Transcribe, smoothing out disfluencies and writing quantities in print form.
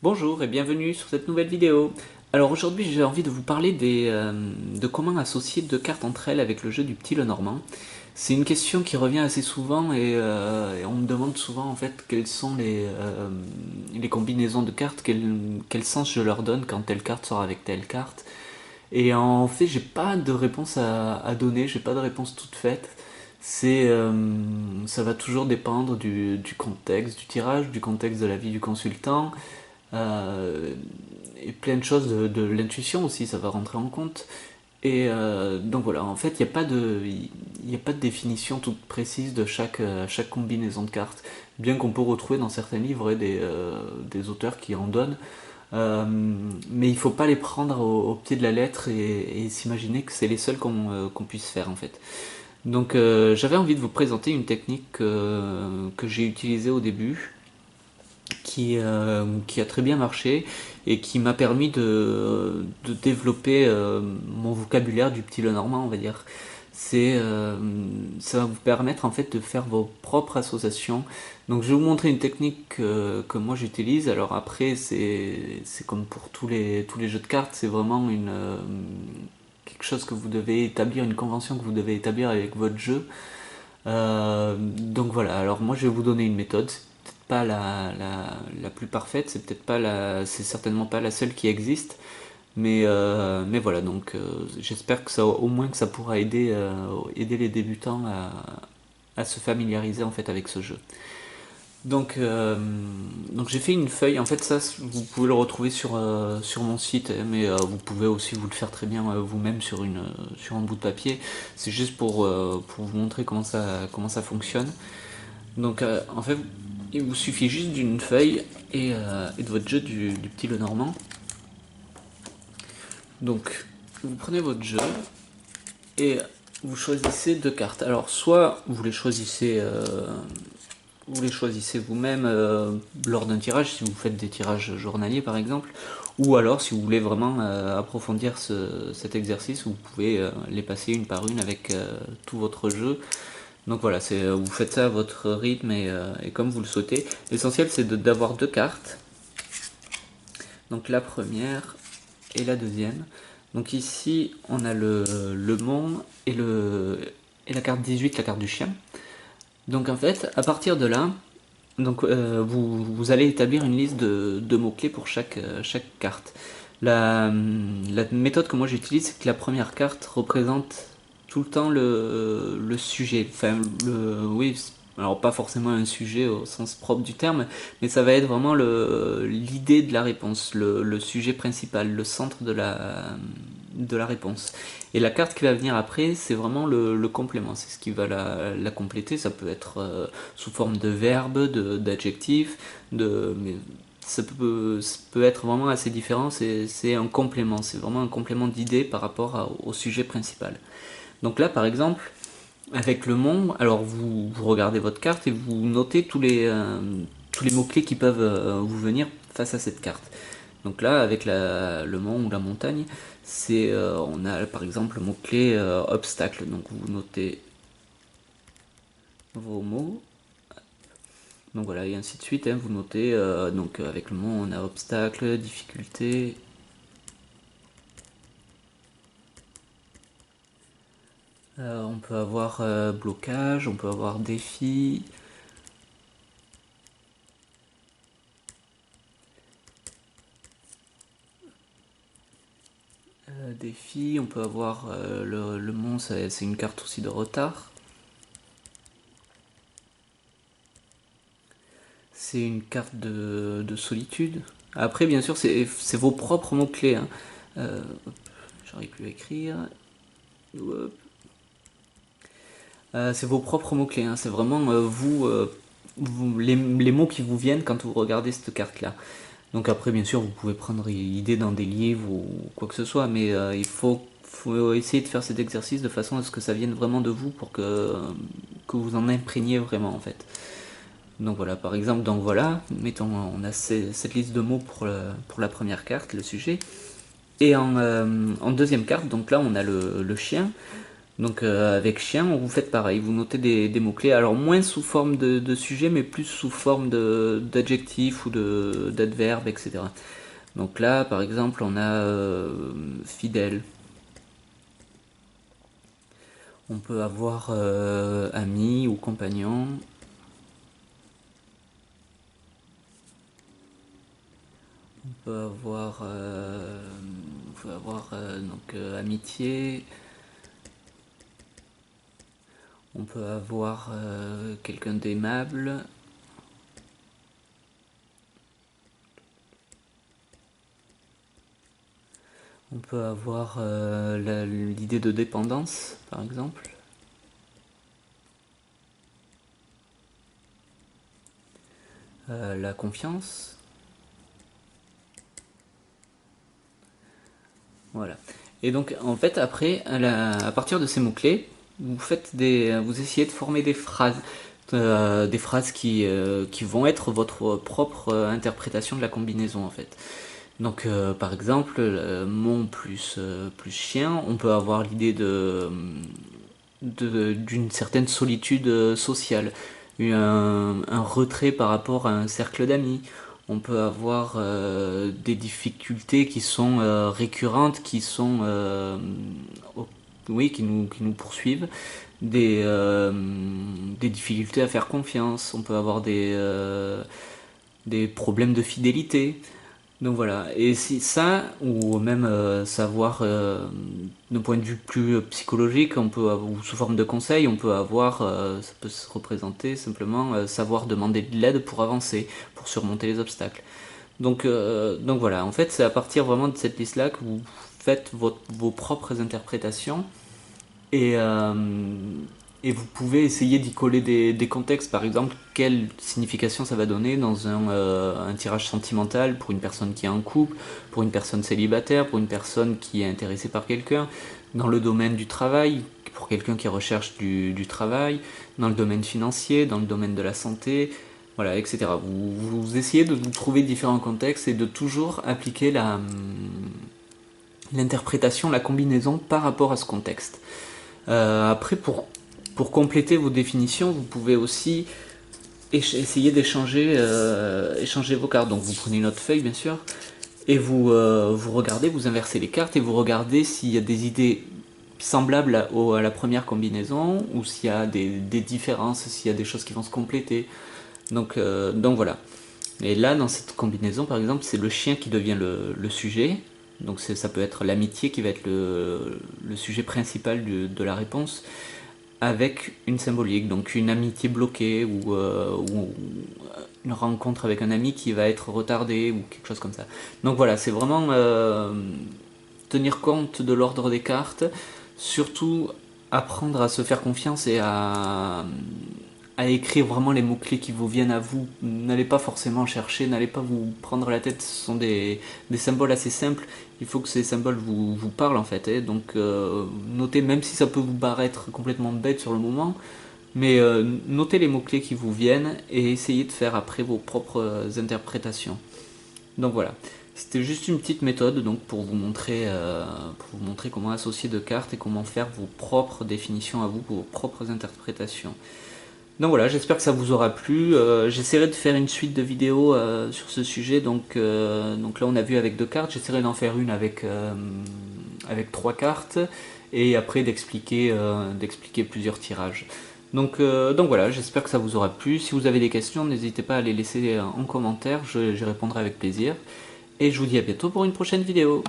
Bonjour et bienvenue sur cette nouvelle vidéo. Alors aujourd'hui j'ai envie de vous parler de comment associer deux cartes entre elles avec le jeu du petit Lenormand. C'est une question qui revient assez souvent et on me demande souvent en fait quelles sont les combinaisons de cartes, quel sens je leur donne quand telle carte sort avec telle carte. Et en fait j'ai pas de réponse à donner, j'ai pas de réponse toute faite. Ça va toujours dépendre du contexte du tirage, du contexte de la vie du consultant, euh, et plein de choses de l'intuition aussi, ça va rentrer en compte. Donc voilà, en fait, il n'y a pas de définition toute précise de chaque combinaison de cartes, bien qu'on peut retrouver dans certains livres des auteurs qui en donnent. Euh, mais il ne faut pas les prendre au pied de la lettre et s'imaginer que c'est les seuls qu'on puisse faire en fait. Donc j'avais envie de vous présenter une technique que j'ai utilisée au début, qui a très bien marché et qui m'a permis de développer mon vocabulaire du petit Lenormand, on va dire. Ça va vous permettre en fait de faire vos propres associations. Donc je vais vous montrer une technique que moi j'utilise. Alors après c'est comme pour tous les jeux de cartes, c'est vraiment quelque chose que vous devez établir, une convention que vous devez établir avec votre jeu. Donc voilà, alors moi je vais vous donner une méthode, c'est peut-être pas la plus parfaite, c'est certainement pas la seule qui existe, mais voilà, donc j'espère que ça, au moins que ça pourra aider les débutants à se familiariser en fait avec ce jeu. Donc, euh, donc j'ai fait une feuille, en fait ça vous pouvez le retrouver sur mon site, hein, mais vous pouvez aussi vous le faire très bien vous-même sur un bout de papier. C'est juste pour vous montrer comment ça fonctionne. Donc en fait il vous suffit juste d'une feuille et de votre jeu du petit Lenormand. Donc vous prenez votre jeu et vous choisissez deux cartes. Alors soit vous les choisissez vous-même lors d'un tirage, si vous faites des tirages journaliers par exemple, ou alors si vous voulez vraiment approfondir cet exercice, vous pouvez les passer une par une avec tout votre jeu. Donc voilà, vous faites ça à votre rythme et comme vous le souhaitez. L'essentiel c'est d'avoir deux cartes, donc la première et la deuxième. Donc ici on a le mont et la carte 18, la carte du chien. Donc en fait, à partir de là, vous allez établir une liste de mots-clés pour chaque carte. La méthode que moi j'utilise, c'est que la première carte représente tout le temps le sujet. Enfin, oui, alors pas forcément un sujet au sens propre du terme, mais ça va être vraiment l'idée de la réponse, le sujet principal, le centre de la réponse. Et la carte qui va venir après, c'est vraiment le complément, c'est ce qui va la compléter. Ça peut être sous forme de verbe, d'adjectif, mais ça peut être vraiment assez différent. C'est un complément, c'est vraiment un complément d'idée par rapport au sujet principal. Donc là, par exemple, avec le mont, alors vous regardez votre carte et vous notez tous les mots-clés qui peuvent vous venir face à cette carte. Donc là, avec le mont ou la montagne, on a par exemple le mot-clé obstacle. Donc vous notez vos mots. Donc voilà, et ainsi de suite. Hein, vous notez, donc avec le mont, on a obstacle, difficulté. On peut avoir blocage, on peut avoir défi. Défi, on peut avoir le mont, c'est une carte aussi de retard. C'est une carte de solitude. Après, bien sûr, c'est vos propres mots-clés. Hein. Euh, J'arrive plus à écrire. C'est vos propres mots-clés. Hein. C'est vraiment les mots qui vous viennent quand vous regardez cette carte-là. Donc après, bien sûr, vous pouvez prendre idée dans des livres ou quoi que ce soit, mais faut essayer de faire cet exercice de façon à ce que ça vienne vraiment de vous pour que vous en imprégniez vraiment en fait. Donc voilà, par exemple, donc voilà, mettons, on a cette liste de mots pour la première carte, le sujet. Et en deuxième carte, donc là on a le chien. Donc avec chien, vous faites pareil, vous notez des mots-clés, alors moins sous forme de sujet, mais plus sous forme d'adjectifs ou d'adverbes, etc. Donc là, par exemple, on a fidèle. On peut avoir ami ou compagnon. On peut avoir donc amitié. On peut avoir quelqu'un d'aimable. On peut avoir l'idée de dépendance, par exemple. La confiance. Voilà. Et donc, en fait, après, à partir de ces mots-clés, vous essayez de former des phrases qui vont être votre propre interprétation de la combinaison, en fait. Donc, par exemple, mon plus chien, on peut avoir l'idée d'une certaine solitude sociale, un retrait par rapport à un cercle d'amis. On peut avoir des difficultés qui sont récurrentes, oui, qui nous poursuivent, des difficultés à faire confiance. On peut avoir des problèmes de fidélité. Donc voilà, et si ça, ou même savoir d'un point de vue plus psychologique, ou sous forme de conseil, on peut avoir, ça peut se représenter simplement savoir demander de l'aide pour avancer, pour surmonter les obstacles. Donc voilà, en fait c'est à partir vraiment de cette liste-là que vous faites vos propres interprétations et, euh, et vous pouvez essayer d'y coller des contextes, par exemple, quelle signification ça va donner dans un tirage sentimental pour une personne qui est en couple, pour une personne célibataire, pour une personne qui est intéressée par quelqu'un, dans le domaine du travail, pour quelqu'un qui recherche du travail, dans le domaine financier, dans le domaine de la santé, voilà, etc. Vous essayez de trouver différents contextes et de toujours appliquer l'interprétation, la combinaison par rapport à ce contexte. Après, pour compléter vos définitions, vous pouvez aussi essayer échanger vos cartes. Donc vous prenez une autre feuille, bien sûr, et vous regardez, vous inversez les cartes et vous regardez s'il y a des idées semblables à la première combinaison ou s'il y a des différences, s'il y a des choses qui vont se compléter. Donc voilà. Et là, dans cette combinaison, par exemple, c'est le chien qui devient le sujet. Donc ça peut être l'amitié qui va être le sujet principal de la réponse, avec une symbolique, donc une amitié bloquée ou une rencontre avec un ami qui va être retardée ou quelque chose comme ça. Donc voilà, c'est vraiment tenir compte de l'ordre des cartes, surtout apprendre à se faire confiance et à écrire vraiment les mots-clés qui vous viennent à vous. N'allez pas forcément chercher, n'allez pas vous prendre la tête, ce sont des symboles assez simples. Il faut que ces symboles vous parlent en fait. Donc notez, même si ça peut vous paraître complètement bête sur le moment, mais notez les mots-clés qui vous viennent et essayez de faire après vos propres interprétations. Donc voilà, c'était juste une petite méthode donc pour vous montrer comment associer deux cartes et comment faire vos propres définitions à vous, vos propres interprétations. Donc voilà, j'espère que ça vous aura plu. J'essaierai de faire une suite de vidéos sur ce sujet. Donc là, on a vu avec deux cartes. J'essaierai d'en faire une avec trois cartes et après d'expliquer plusieurs tirages. Donc voilà, j'espère que ça vous aura plu. Si vous avez des questions, n'hésitez pas à les laisser en commentaire. J'y répondrai avec plaisir. Et je vous dis à bientôt pour une prochaine vidéo.